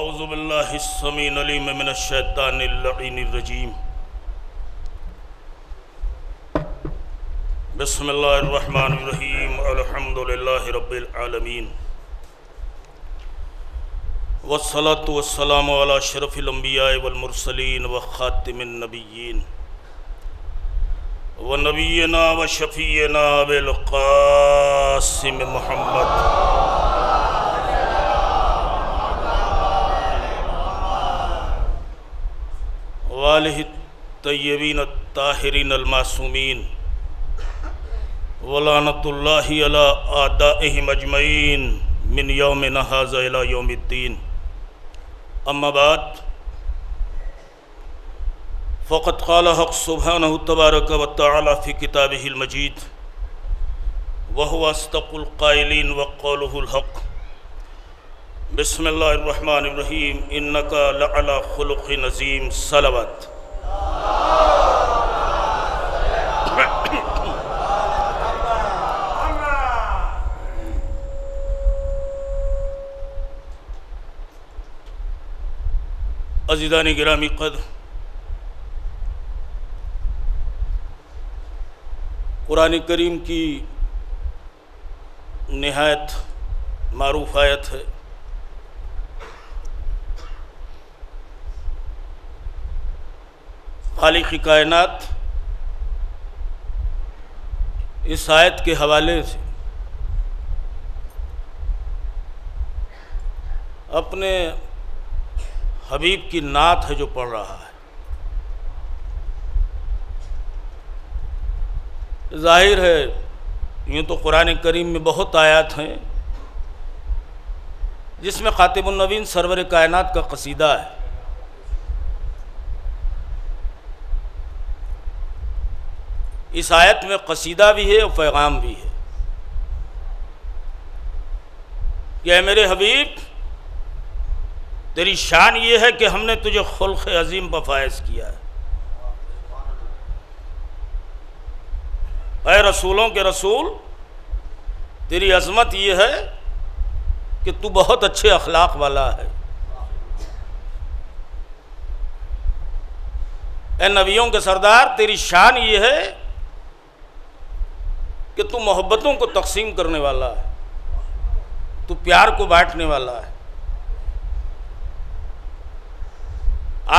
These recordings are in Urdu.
اعوذ باللہ السمیع العلیم من الشیطان اللعین الرجیم بسم اللہ الرحمن الرحیم الحمد للہ رب العالمین والصلاة والسلام علی اشرف الانبیاء والمرسلین وخاتم النبیین ونبینا وشفیعنا بالقاسم محمد وآلہ الطیبین الطاہرین المعصومین ولعنۃ اللہ علی اعدائہم اجمعین من یومنا ھذا الی یوم الدین اما بعد فقد قال حق سبحانہ تبارک و تعالی فی کتابہ المجید وہو اصدق القائلین وقولہ الحق بسم اللہ الرحمن الرحیم انک لعلی خلق عظیم صلوات عزیزان گرامی قدر، قرآن کریم کی نہایت معروف آیت ہے۔ خالق کائنات اس آیت کے حوالے سے اپنے حبیب کی نعت ہے جو پڑھ رہا ہے۔ ظاہر ہے یوں تو قرآن کریم میں بہت آیات ہیں جس میں خاتم النبیین سرور کائنات کا قصیدہ ہے۔ اس آیت میں قصیدہ بھی ہے اور پیغام بھی ہے کہ اے میرے حبیب، تیری شان یہ ہے کہ ہم نے تجھے خلق عظیم پر فائز کیا ہے۔ اے رسولوں کے رسول، تیری عظمت یہ ہے کہ تو بہت اچھے اخلاق والا ہے۔ اے نبیوں کے سردار، تیری شان یہ ہے کہ تو محبتوں کو تقسیم کرنے والا ہے، تو پیار کو بانٹنے والا ہے۔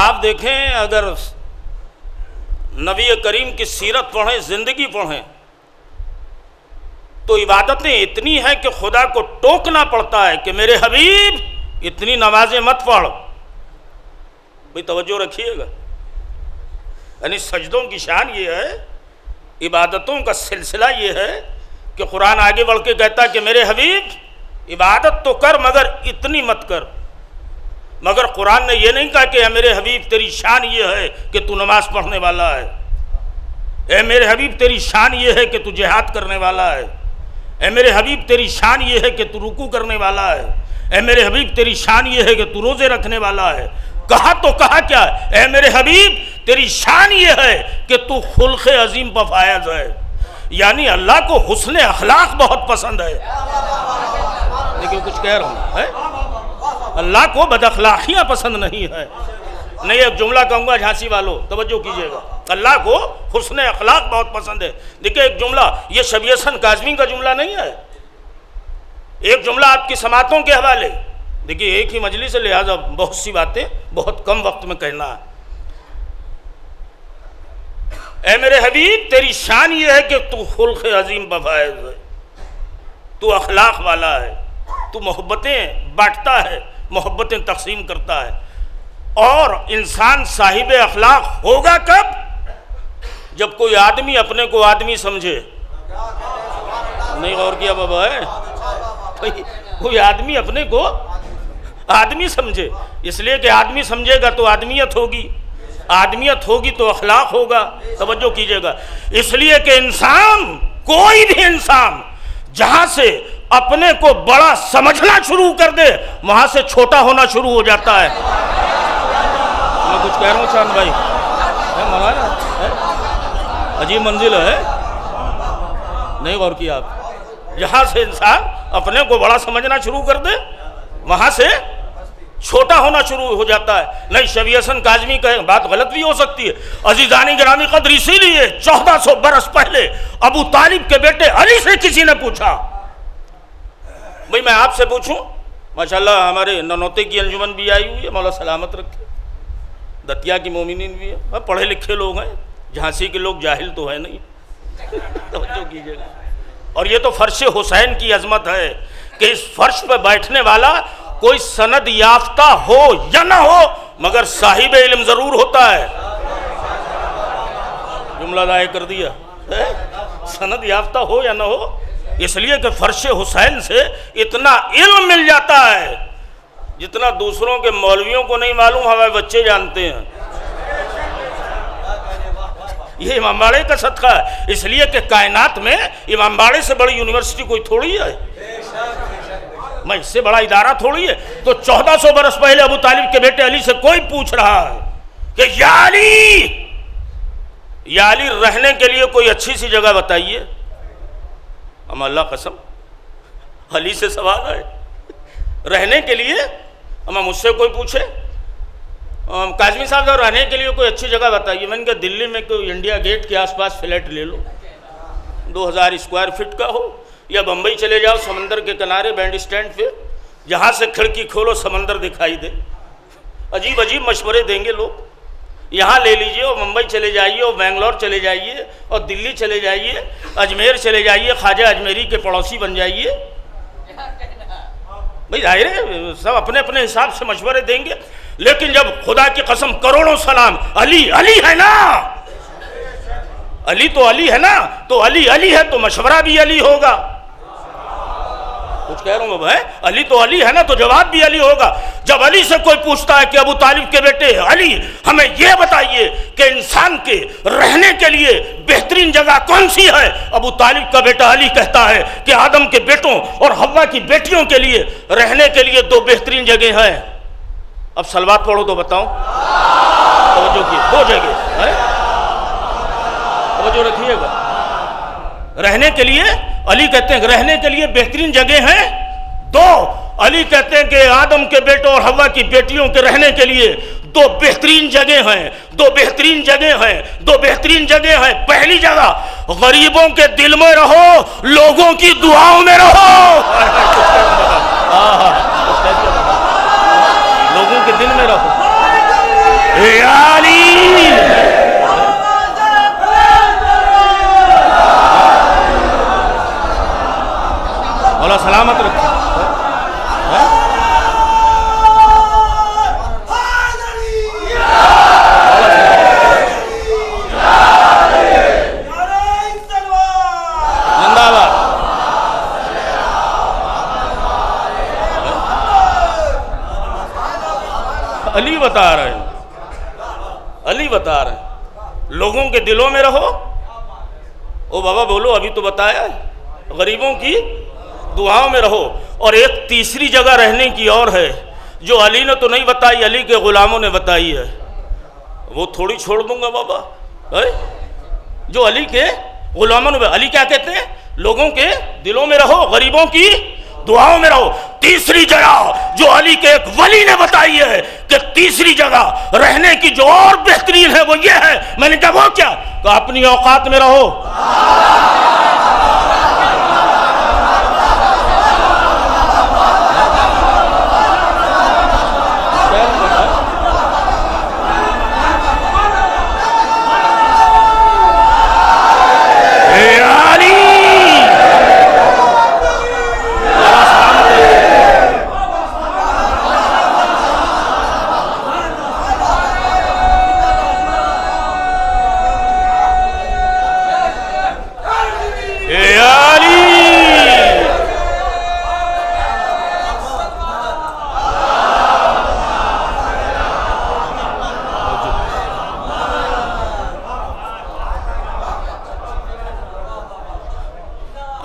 آپ دیکھیں، اگر نبی کریم کی سیرت پڑھیں، زندگی پڑھیں، تو عبادتیں اتنی ہیں کہ خدا کو ٹوکنا پڑتا ہے کہ میرے حبیب اتنی نمازیں مت پڑھ۔ بھئی توجہ رکھیے گا، یعنی سجدوں کی شان یہ ہے، عبادتوں کا سلسلہ یہ ہے کہ قرآن آگے بڑھ کے کہتا ہے کہ میرے حبیب عبادت تو کر مگر اتنی مت کر۔ مگر قرآن نے یہ نہیں کہا کہ اے میرے حبیب تیری شان یہ ہے کہ تو نماز پڑھنے والا ہے، اے میرے حبیب تیری شان یہ ہے کہ تو جہاد کرنے والا ہے، اے میرے حبیب تیری شان یہ ہے کہ تو رکوع کرنے والا ہے، اے میرے حبیب تیری شان یہ ہے کہ تو روزے رکھنے والا ہے۔ کہا تو کہا کیا؟ اے میرے حبیب تیری شان یہ ہے کہ تو خلق عظیم پر فائز ہے۔ یعنی اللہ کو حسن اخلاق بہت پسند ہے۔ لیکن کچھ کہہ رہا ہوں، اللہ کو بد اخلاقیاں پسند نہیں ہے۔ نہیں، ایک جملہ کہوں گا جھانسی والوں، توجہ کیجئے گا، اللہ کو حسن اخلاق بہت پسند ہے۔ دیکھیں ایک جملہ، یہ شبیہ حسن کاظمی کا جملہ نہیں ہے، ایک جملہ آپ کی سماعتوں کے حوالے۔ دیکھیں ایک ہی مجلس ہے، لہٰذا بہت سی باتیں بہت کم وقت میں کہنا ہے۔ اے میرے حبیب تیری شان یہ ہے کہ تو خلق عظیم پر فائز ہے، تو اخلاق والا ہے، تو محبتیں بانٹتا ہے، محبتیں تقسیم کرتا ہے۔ اور انسان صاحب اخلاق ہوگا کب؟ جب کوئی آدمی اپنے کو آدمی سمجھے۔ نہیں غور کیا بابا ہے؟ کوئی آدمی اپنے کو آدمی سمجھے، اس لیے کہ آدمی سمجھے گا تو آدمیت ہوگی، آدمیت ہوگی تو اخلاق ہوگا۔ توجہ کیجئے گا، اس لیے کہ انسان، کوئی بھی انسان جہاں سے اپنے کو بڑا سمجھنا شروع کر دے وہاں سے چھوٹا ہونا شروع ہو جاتا ہے۔ میں کچھ کہہ رہا ہوں چاند بھائی، مولانا عجیب منزل ہے، نہیں غور کیا آپ؟ جہاں سے انسان اپنے کو بڑا سمجھنا شروع کر دے وہاں سے چھوٹا ہونا شروع ہو جاتا ہے. نہیں, شفیع حسن کاظمی کا بات غلط بھی ہو سکتی ہے. عزیزانی گرامی قدر, اسی لیے 1400 برس پہلے ابو طالب کے بیٹے علی سے کسی نے پوچھا, بھئی میں آپ سے پوچھوں, ماشاءاللہ ہمارے ننوتے کی انجمن بھی آئی ہوئی ہے, مولا سلامت رکھے, دتیا کی مومنین بھی ہے, پڑھے لکھے لوگ ہیں, جھانسی کے لوگ جاہل تو ہے نہیں, توجہ کیجئے گا. اور یہ تو فرش حسین کی عظمت ہے کہ اس فرش پہ بیٹھنے والا کوئی سند یافتہ ہو یا نہ ہو مگر صاحب علم ضرور ہوتا ہے. جملہ دائع کر دیا, سند یافتہ ہو یا نہ ہو, اس لیے کہ فرش حسین سے اتنا علم مل جاتا ہے جتنا دوسروں کے مولویوں کو نہیں معلوم, ہمارے بچے جانتے ہیں. یہ امام باڑے کا صدقہ ہے, اس لیے کہ کائنات میں امام باڑے سے بڑی یونیورسٹی کوئی تھوڑی ہے, میں اس سے بڑا ادارہ تھوڑی ہے. تو 1400 برس پہلے ابو طالب کے بیٹے علی سے کوئی پوچھ رہا ہے کہ یا علی رہنے کے لیے کوئی اچھی سی جگہ بتائیے. ہم اللہ قسم علی سے سوال ہے رہنے کے لیے. ہم مجھ سے کوئی پوچھے کاظمی صاحب رہنے کے لیے کوئی اچھی جگہ بتائیے, میں نے کہا دلی میں کوئی انڈیا گیٹ کے آس پاس فلیٹ لے لو, 2000 اسکوائر فٹ کا ہو, یا بمبئی چلے جاؤ سمندر کے کنارے بینڈ اسٹینڈ پہ, جہاں سے کھڑکی کھولو سمندر دکھائی دے. عجیب عجیب مشورے دیں گے لوگ. یہاں لے لیجئے, اور ممبئی چلے جائیے, اور بنگلور چلے جائیے, اور دلی چلے جائیے, اجمیر چلے جائیے, خواجہ اجمیری کے پڑوسی بن جائیے. بھئی ظاہر ہے سب اپنے اپنے حساب سے مشورے دیں گے, لیکن جب خدا کی قسم کروڑوں سلام علی علی ہے نا, علی تو علی ہے نا, تو علی علی ہے تو مشورہ بھی علی ہوگا. کچھ کہہ رہا ہوں بھائی, علی تو علی ہے نا تو جواب بھی علی ہوگا. جب علی سے کوئی پوچھتا ہے کہ ابو طالب کے بیٹے علی ہمیں یہ بتائیے کہ انسان کے رہنے کے لیے بہترین جگہ کون سی ہے, ابو طالب کا بیٹا علی کہتا ہے کہ آدم کے بیٹوں اور حوا کی بیٹیوں کے لیے رہنے کے لیے 2 بہترین جگہ ہیں. اب صلوات پڑھو تو بتاؤں, توجہ کی 2 جگہ ہے, توجہ رکھیے گا. رہنے کے لیے علی کہتے ہیں رہنے کے لیے بہترین جگہ ہیں 2. علی کہتے ہیں کہ آدم کے بیٹوں اور حوا کی بیٹیوں کے رہنے کے لیے 2 بہترین جگہ ہیں, 2 بہترین جگہ ہیں, 2 بہترین جگہ ہیں. پہلی جگہ غریبوں کے دل میں رہو, لوگوں کی دعاؤں میں رہو. لوگوں کے دل میں رہو. اے علی مولا سلامت رکھے. زندہ باد. علی بتا رہے ہیں, علی بتا رہے ہیں لوگوں کے دلوں میں رہو. او بابا بولو, ابھی تو بتایا غریبوں کی دعاؤں میں رہو. اور ایک تیسری جگہ رہنے کی اور ہے جو علی نے تو نہیں بتائی, علی کے غلاموں نے بتائی ہے. وہ تھوڑی چھوڑ دوں گا بابا, جو علی کے غلاموں نے. علی کیا کہتے ہیں, لوگوں کے دلوں میں رہو, غریبوں کی دعاؤں میں رہو. تیسری جگہ جو علی کے ایک ولی نے بتائی ہے کہ تیسری جگہ رہنے کی جو اور بہترین ہے وہ یہ ہے. میں نے کہا وہ کیا, کہ اپنی اوقات میں رہو.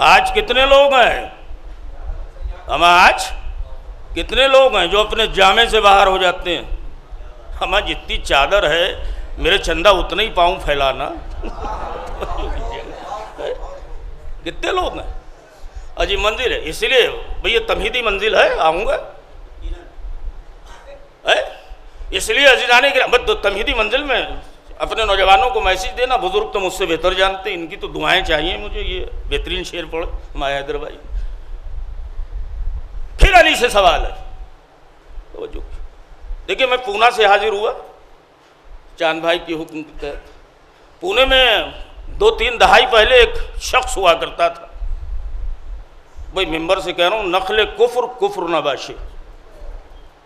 آج کتنے لوگ ہیں, ہم آج کتنے لوگ ہیں جو اپنے جامے سے باہر ہو جاتے ہیں. ہمیں جتنی چادر ہے میرے چندہ اتنا ہی پاؤں پھیلانا. کتنے لوگ ہیں. اجی منزل ہے, اسی لیے بھئی یہ تمہیدی منزل ہے, آؤں گا اس لیے عزیزان کرام تمہیدی منزل میں اپنے نوجوانوں کو میسج دینا، بزرگ تو مجھ سے بہتر جانتے ہیں، ان کی تو دعائیں چاہیے مجھے، یہ بہترین شعر پڑھ ہمارے حیدر بھائی۔ پھر علی سے سوال ہے، توجہ دیکھیے، میں پونا سے حاضر ہوا چاند بھائی کی حکم کے تحت۔ پونے میں 2-3 دہائی پہلے ایک شخص ہوا کرتا تھا، بھائی ممبر سے کہہ رہا ہوں، نقل کفر نباشی،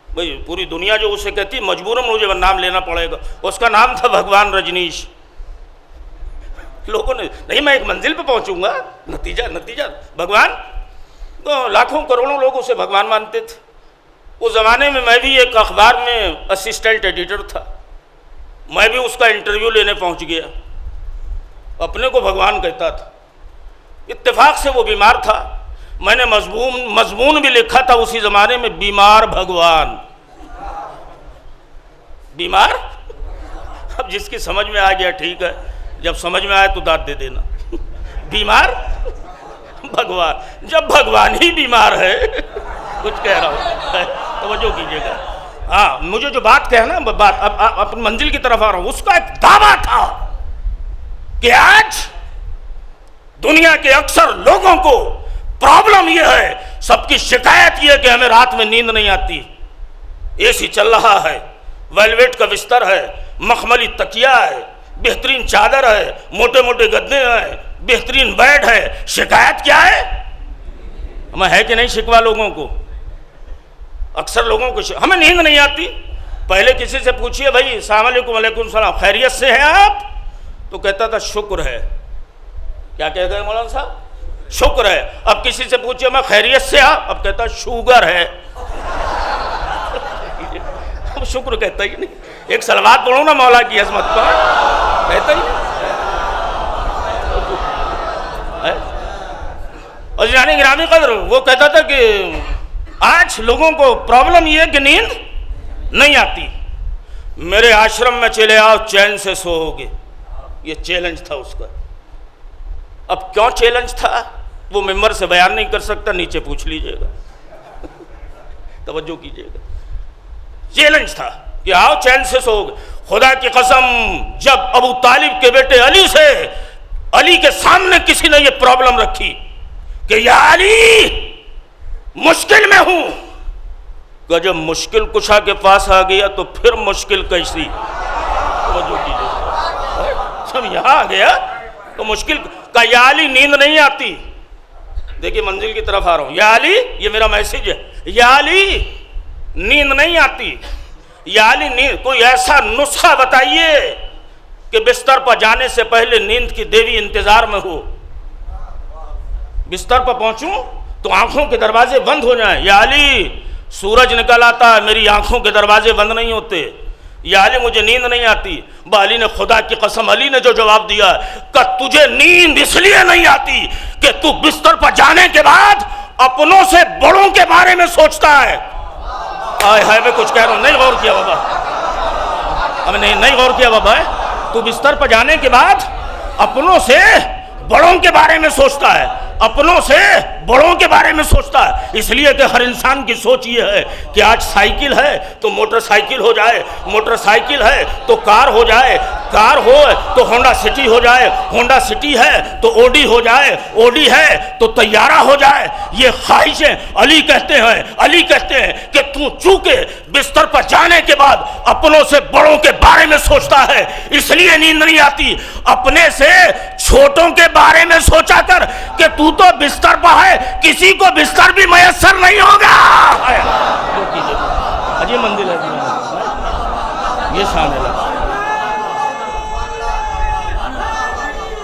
بھائی پوری دنیا جو اسے کہتی مجبوراً مجھے نام لینا پڑے گا، اس کا نام تھا بھگوان رجنیش۔ لوگوں نے نہیں، میں ایک منزل پہ پہنچوں گا، نتیجہ بھگوان، تو لاکھوں کروڑوں لوگ اسے بھگوان مانتے تھے۔ اس زمانے میں میں بھی ایک اخبار میں اسسٹنٹ ایڈیٹر تھا، میں بھی اس کا انٹرویو لینے پہنچ گیا، اپنے کو بھگوان کہتا تھا۔ اتفاق سے وہ بیمار تھا، میں نے مضمون بھی لکھا تھا اسی زمانے میں، بیمار بھگوان۔ بیمار، اب جس کی سمجھ میں آ گیا ٹھیک ہے، جب سمجھ میں آئے تو داد دے دینا۔ بیمار بھگوان، جب بھگوان ہی بیمار ہے، کچھ کہہ رہا ہوں، توجہ کیجیے گا۔ ہاں، مجھے جو بات کہنا، بات اب اپنی منزل کی طرف آ رہا ہوں، اس کا ایک دعویٰ تھا کہ آج دنیا کے اکثر لوگوں کو پرابلم یہ ہے، سب کی شکایت یہ ہے کہ ہمیں رات میں نیند نہیں آتی، اے سی چل رہا ہے، ویلویٹ کا بستر ہے، مخملی تکیہ ہے، بہترین چادر ہے، موٹے موٹے گدے ہیں، بہترین بیڈ ہے، شکایت کیا ہے؟ ہمیں ہے کہ نہیں شکوہ لوگوں کو؟ اکثر لوگوں کو ہمیں نیند نہیں آتی۔ پہلے کسی سے پوچھئے بھائی السلام علیکم، وعلیکم السلام، خیریت سے ہیں آپ؟ تو کہتا تھا شکر ہے۔ کیا کہہ گئے مولانا صاحب؟ شکر ہے۔ اب کسی سے پوچھئے میں خیریت سے ہاں، اب کہتا شوگر ہے۔ اب شکر کہتا ہی نہیں۔ ایک صلوات پڑھو نا مولا کی عظمت پر، کہتا ہی نہیں۔ اور جانی گرامی قدر، وہ کہتا تھا کہ آج لوگوں کو پرابلم یہ ہے کہ نیند نہیں آتی، میرے آشرم میں چلے آؤ چین سے سوؤگے۔ یہ چیلنج تھا اس کا۔ اب کیوں چیلنج تھا وہ ممبر سے بیان نہیں کر سکتا، نیچے پوچھ لیجئے گا، توجہ کیجئے گا۔ چیلنج تھا کہ آؤ چین سے سوؤگے۔ خدا کی قسم، جب ابو طالب کے بیٹے علی کے سامنے کسی نے یہ پرابلم رکھی کہ یا علی مشکل میں ہوں، کہ جب مشکل کشا کے پاس آ گیا تو پھر مشکل کیسی؟ توجہ کیجئے، سب یہاں آ گیا تو مشکل کا یا علی نیند نہیں آتی۔ دیکھیں منزل کی طرف آ رہا ہوں، یا علی، یہ میرا میسیج ہے، یا علی نیند نہیں آتی، یا علی نیند، کوئی ایسا نسخہ بتائیے کہ بستر پر جانے سے پہلے نیند کی دیوی انتظار میں ہو، بستر پر پہنچوں تو آنکھوں کے دروازے بند ہو جائیں۔ یا علی سورج نکل آتا ہے، میری آنکھوں کے دروازے بند نہیں ہوتے، یا علی مجھے نیند نہیں آتی۔ علی نے خدا کی قسم، علی نے جو جواب دیا کہ تجھے نیند اس لیے نہیں آتی کہ تو بستر پر جانے کے بعد اپنوں سے بڑوں کے بارے میں سوچتا ہے۔ آئے ہائے، میں کچھ کہہ رہا ہوں، نہیں غور کیا بابا، ہم نے نہیں غور کیا بابا۔ تو بستر پر جانے کے بعد اپنوں سے بڑوں کے بارے میں سوچتا ہے، اپنوں سے بڑوں کے بارے میں سوچتا ہے۔ اس لیے کہ ہر انسان کی سوچ یہ ہے کہ آج سائیکل ہے تو موٹر سائیکل ہو جائے، موٹر سائیکل ہے تو کار ہو جائے، کار ہو تو ہونڈا سٹی ہو جائے، ہونڈا سٹی ہے تو اوڈی ہو جائے، اوڈی ہے تو طیارہ ہو جائے۔ یہ خواہشیں علی کہتے ہیں کہ تو چونکہ بستر پر جانے کے بعد اپنوں سے بڑوں کے بارے میں سوچتا ہے، اس لیے نیند نہیں آتی۔ اپنے سے چھوٹوں کے بارے میں سوچا کر کہ تو بستر پر ہے، کسی کو بستر بھی میسر نہیں ہوگا۔ عجیب منزل ہے یہ، شان ہے۔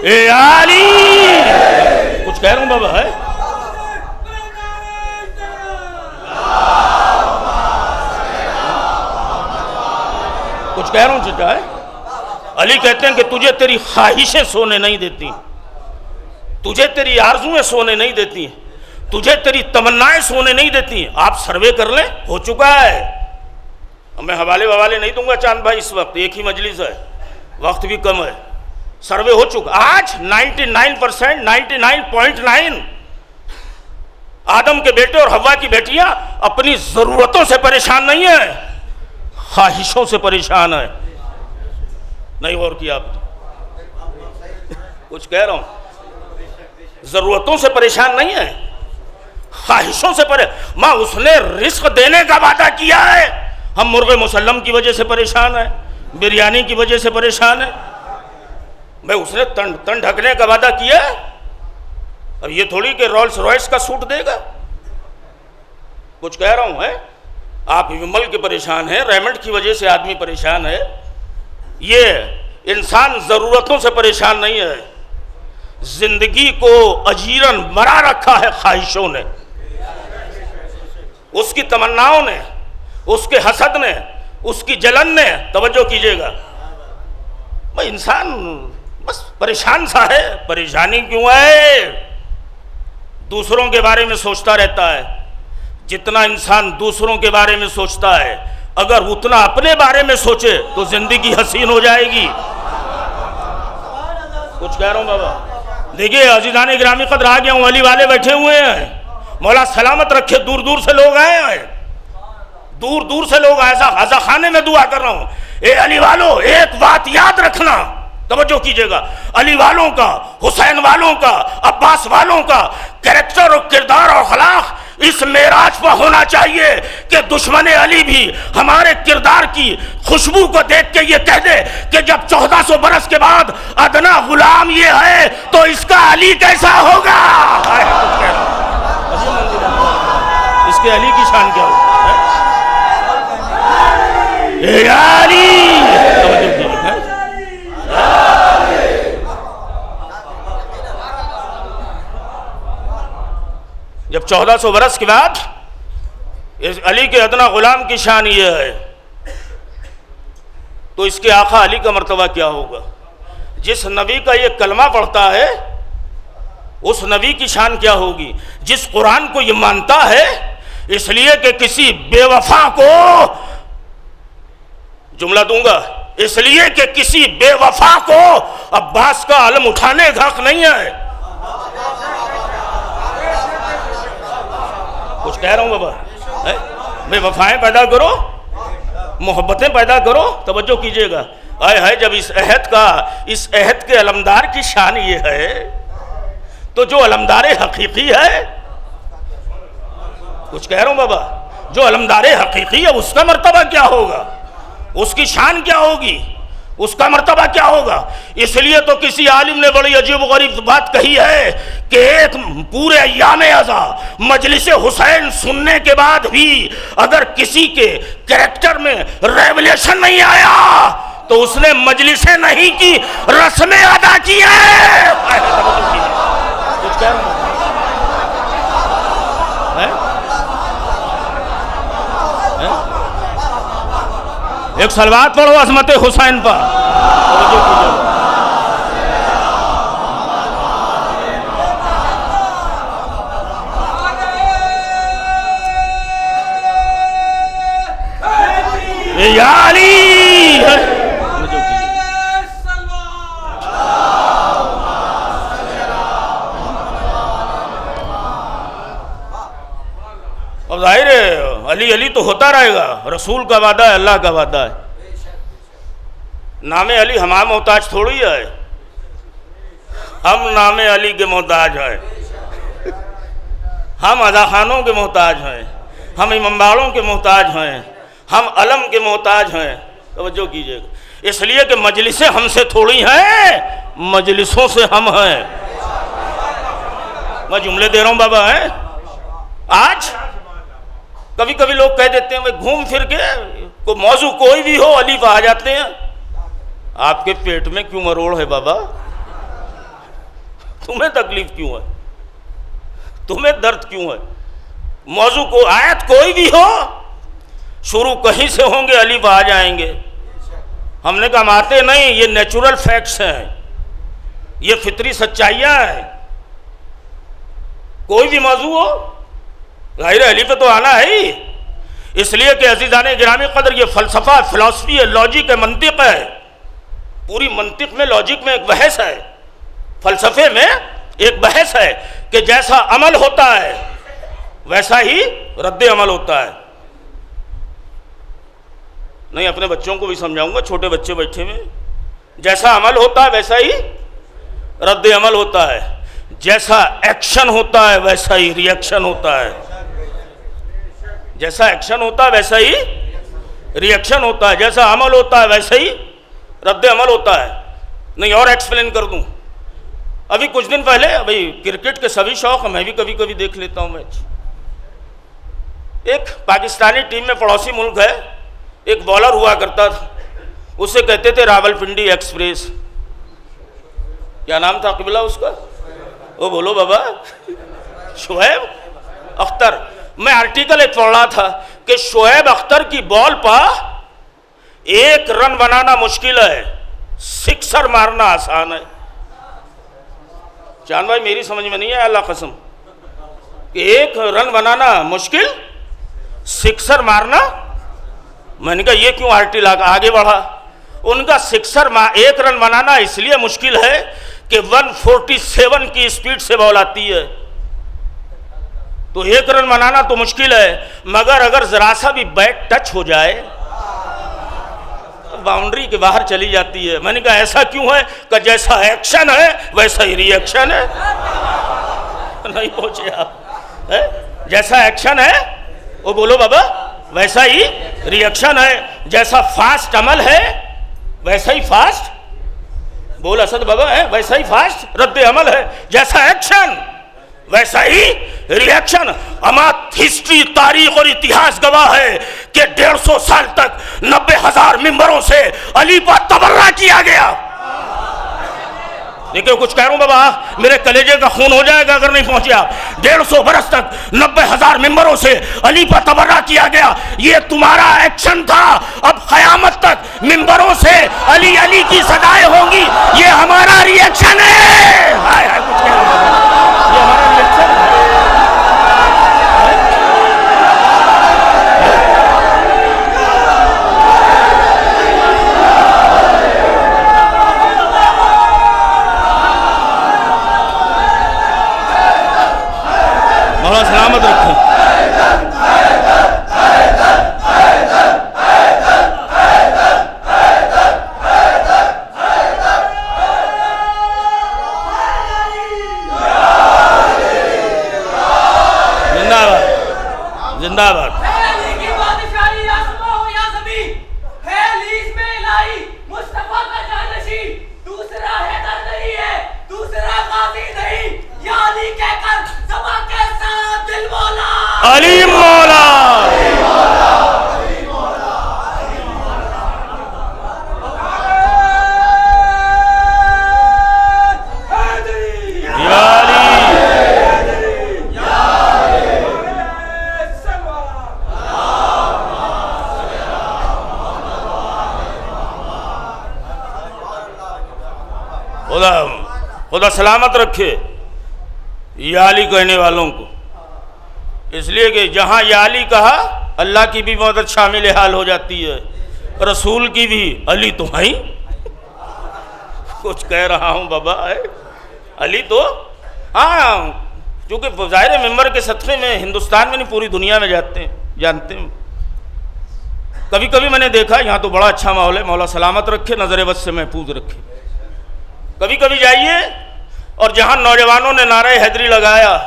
اے علی، کچھ کہہ رہا ہوں بابا، ہے کچھ کہہ رہا ہوں چچا، ہے علی کہتے ہیں کہ تجھے تیری خواہشیں سونے نہیں دیتی، تجھے تیری آرزویں سونے نہیں دیتی ہیں، تجھے تیری تمنائیں سونے نہیں دیتی ہیں۔ آپ سروے کر لیں، ہو چکا ہے۔ میں حوالے نہیں دوں گا چاند بھائی، اس وقت ایک ہی مجلس ہے، وقت بھی کم ہے، سروے ہو چکا۔ آج 99%، 99.9 آدم کے بیٹے اور حوا کی بیٹیاں اپنی ضرورتوں سے پریشان نہیں ہیں، خواہشوں سے پریشان ہے. نہیں غور کیا آپ نے؟ کچھ کہہ رہا ہوں. ضرورتوں سے پریشان نہیں ہے, خواہشوں سے ماں اس نے رزق دینے کا وعدہ کیا ہے. ہم مرغ مسلم کی وجہ سے پریشان ہیں, بریانی کی وجہ سے پریشان ہیں. میں اس نے تن ڈھکنے کا وعدہ کیا ہے. اب یہ تھوڑی کہ رولس رائس کا سوٹ دے گا. کچھ کہہ رہا ہوں ہے. آپ ومل کے پریشان ہیں, ریمنڈ کی وجہ سے آدمی پریشان ہے. یہ انسان ضرورتوں سے پریشان نہیں ہے, زندگی کو اجیرن مرا رکھا ہے خواہشوں نے, اس کی تمناؤں نے, اس کے حسد نے, اس کی جلن نے. توجہ کیجئے گا, بھائی انسان بس پریشان سا ہے. پریشانی کیوں ہے؟ دوسروں کے بارے میں سوچتا رہتا ہے. جتنا انسان دوسروں کے بارے میں سوچتا ہے, اگر اتنا اپنے بارے میں سوچے تو زندگی حسین ہو جائے گی. کچھ کہہ رہا ہوں بابا. دیکھیے عزیزان گرامی قدر, آ گیا ہوں, علی والے بیٹھے ہوئے ہیں. مولا سلامت رکھے. دور دور سے لوگ آئے ہیں, دور دور سے لوگ آئے. ایسا خانے میں دعا کر رہا ہوں. اے علی والوں, ایک بات یاد رکھنا, توجہ کیجئے گا. علی والوں کا, حسین والوں کا, عباس والوں کا کریکٹر اور کردار اور اخلاق اس معراج پر ہونا چاہیے کہ دشمن علی بھی ہمارے کردار کی خوشبو کو دیکھ کے یہ کہہ دے کہ جب 1400 برس کے بعد ادنا غلام یہ ہے تو اس کا علی کیسا ہوگا. اس کے علی کی شان کیا ہوگی؟ اے علی, جب 1400 برس کے بعد اس علی کے ادنا غلام کی شان یہ ہے تو اس کے آقا علی کا مرتبہ کیا ہوگا؟ جس نبی کا یہ کلمہ پڑھتا ہے اس نبی کی شان کیا ہوگی؟ جس قرآن کو یہ مانتا ہے اس لیے کہ کسی بے وفا کو, جملہ دوں گا, اس لیے کہ کسی بے وفا کو عباس کا علم اٹھانے کا حق نہیں ہے. کچھ کہہ رہا ہوں بابا. بے وفائیں پیدا کرو, محبتیں پیدا کرو. توجہ کیجئے گا. آئے ہے جب اس عہد کے علمدار کی شان یہ ہے تو جو علمدار حقیقی ہے, کچھ کہہ رہا ہوں بابا, جو علمدار حقیقی ہے اس کا مرتبہ کیا ہوگا؟ اس کی شان کیا ہوگی؟ اس کا مرتبہ کیا ہوگا؟ اس لیے تو کسی عالم نے بڑی عجیب و غریب بات کہی ہے کہ ایک پورے ایام ازا مجلس حسین سننے کے بعد بھی اگر کسی کے کریکٹر میں ریولیشن نہیں آیا تو اس نے مجلسیں نہیں کی, رسمیں ادا کی ہے. کچھ کہہ رہا ایک صلوات پڑھو عظمت حسین پر. یا علی, اب ظاہر ہے علی علی تو ہوتا رہے گا. رسول کا وعدہ ہے, اللہ کا وعدہ ہے. نام علی ہمارا محتاج تھوڑی ہے, ہم نام علی کے محتاج ہیں. ہم ادا خانوں کے محتاج ہیں, ہم امامباڑوں کے محتاج ہیں, ہم علم کے محتاج ہیں. توجہ کیجئے گا. اس لیے کہ مجلسیں ہم سے تھوڑی ہیں, مجلسوں سے ہم ہیں. میں جملے دے رہا ہوں بابا. آج کبھی کبھی لوگ کہہ دیتے ہیں گھوم پھر کے موضوع کوئی بھی ہو علی پہ آ جاتے ہیں. آپ کے پیٹ میں کیوں مروڑ ہے بابا؟ تمہیں تکلیف کیوں ہے؟ تمہیں درد کیوں ہے؟ موضوع کو آیت کوئی بھی ہو, شروع کہیں سے ہوں گے, علی پہ آ جائیں گے. ہم نے کہا ہم آتے نہیں, یہ نیچرل فیکٹس ہیں, یہ فطری سچائیاں ہیں. کوئی بھی موضوع ہو ظاہر علی پہ تو آنا ہے ہی. اس لیے کہ عزیزان گرامی قدر یہ فلسفہ, فلسفی ہے, لاجک ہے, منطق ہے. پوری منطق میں, لاجک میں ایک بحث ہے, فلسفے میں ایک بحث ہے کہ جیسا عمل ہوتا ہے ویسا ہی رد عمل ہوتا ہے. نہیں اپنے بچوں کو بھی سمجھاؤں گا, چھوٹے بچے بیٹھے ہوئے. جیسا عمل ہوتا ہے ویسا ہی رد عمل ہوتا ہے, جیسا ایکشن ہوتا ہے ویسا ہی ری ایکشن ہوتا ہے, جیسا ایکشن ہوتا ہے ویسا ہی ری ایکشن ہوتا ہے, جیسا عمل ہوتا ہے ویسا ہی رد عمل ہوتا ہے. نہیں اور ایکسپلین کر دوں, ابھی کچھ دن پہلے ابھی کرکٹ کے سبھی شوق, میں بھی کبھی کبھی دیکھ لیتا ہوں میچ. ایک پاکستانی ٹیم میں پڑوسی ملک ہے, ایک بالر ہوا کرتا تھا, اسے کہتے تھے راول پنڈی ایکسپریس. کیا نام تھا قبلہ اس کا؟ وہ بولو بابا, شعیب اختر. میں آرٹیکل ایک پڑھ رہا تھا کہ شعیب اختر کی بال پا 1 رن بنانا مشکل ہے, سکسر مارنا آسان ہے. چاند بھائی میری سمجھ میں نہیں ہے اللہ قسم, کہ 1 رن بنانا مشکل, سکسر مارنا. میں نے کہا یہ کیوں آرٹی آگے بڑھا؟ ان کا سکسر 1 رن بنانا اس لیے مشکل ہے کہ 147 کی اسپیڈ سے بال آتی ہے, تو 1 رن بنانا تو مشکل ہے, مگر اگر ذرا سا بھی بیٹ ٹچ ہو جائے باؤنڈری کے باہر چلی جاتی ہے. میں نے کہا ایسا کیوں ہے؟ کہ جیسا ایکشن ہے ویسا ہی ری ایکشن ہے. نہیں پہنچے آپ, جیسا ایکشن ہے وہ بولو بابا ویسا ہی ری ایکشن ہے, جیسا فاسٹ عمل ہے ویسا ہی فاسٹ, بول اسد بابا ہے ویسا ہی فاسٹ رد عمل ہے, جیسا ایکشن ویسا ہی ری ایکشن. اما ہسٹری, تاریخ اور اتہاس گواہ ہے کہ 150 سال تک 90,000 ممبروں سے علی پر تبرہ کیا گیا. دیکھیں کچھ کہہ رہا ہوں بابا, میرے کلیجے کا خون ہو جائے گا اگر نہیں پہنچے آپ. 150 برس تک 90,000 ممبروں سے علی پر تبرہ کیا گیا. یہ تمہارا ایکشن تھا, اب قیامت تک ممبروں سے علی علی کی صدائیں ہوں گی, یہ ہمارا ری ایکشن ہے. کچھ کہہ رہا ہوں بابا, یہ ہمارا ری ایکشن ہے. مولا سلامت رکھیں. زندہ باد, زندہ باد. علی مولا خدا سلامت رکھے یا علی کہنے والوں کو. اس لیے کہ جہاں یا علی کہا اللہ کی بھی مدد شامل حال ہو جاتی ہے, رسول کی بھی. علی تو ہیں, کچھ کہہ رہا ہوں بابا, علی تو ہاں, چونکہ ظاہر ممبر کے صدقے میں ہندوستان میں نہیں پوری دنیا میں جانتے ہیں. کبھی کبھی میں نے دیکھا یہاں تو بڑا اچھا ماحول ہے, مولا سلامت رکھے, نظر بد سے محفوظ رکھے. کبھی کبھی جائیے اور جہاں نوجوانوں نے نعرہ حیدری لگایا,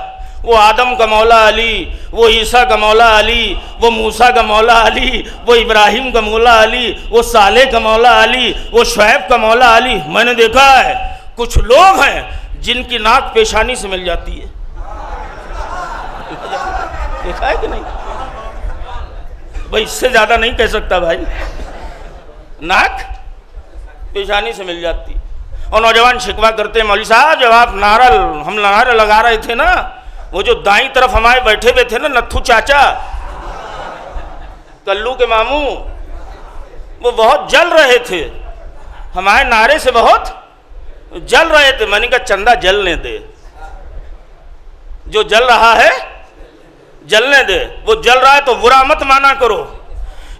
وہ آدم کا مولا علی, وہ عیسیٰ کا مولا علی, وہ موسیٰ کا مولا علی, وہ ابراہیم کا مولا علی, وہ صالح کا مولا علی, وہ شعیب کا مولا علی. میں نے دیکھا ہے کچھ لوگ ہیں جن کی ناک پیشانی سے مل جاتی ہے. دیکھا ہے کہ نہیں بھائی؟ اس سے زیادہ نہیں کہہ سکتا بھائی, ناک پیشانی سے مل جاتی. اور نوجوان شکوہ کرتے ہیں مولوی صاحب جب آپ ہم نعرہ لگا رہے تھے نا, وہ جو دائیں طرف ہمارے بیٹھے ہوئے تھے نا نتھو چاچا, کلو کے ماموں, وہ بہت جل رہے تھے ہمارے نعرے سے, بہت جل رہے تھے. میں نے کہا چندہ جلنے دے, جو جل رہا ہے جلنے دے. وہ جل رہا ہے تو برا مت مانا کرو,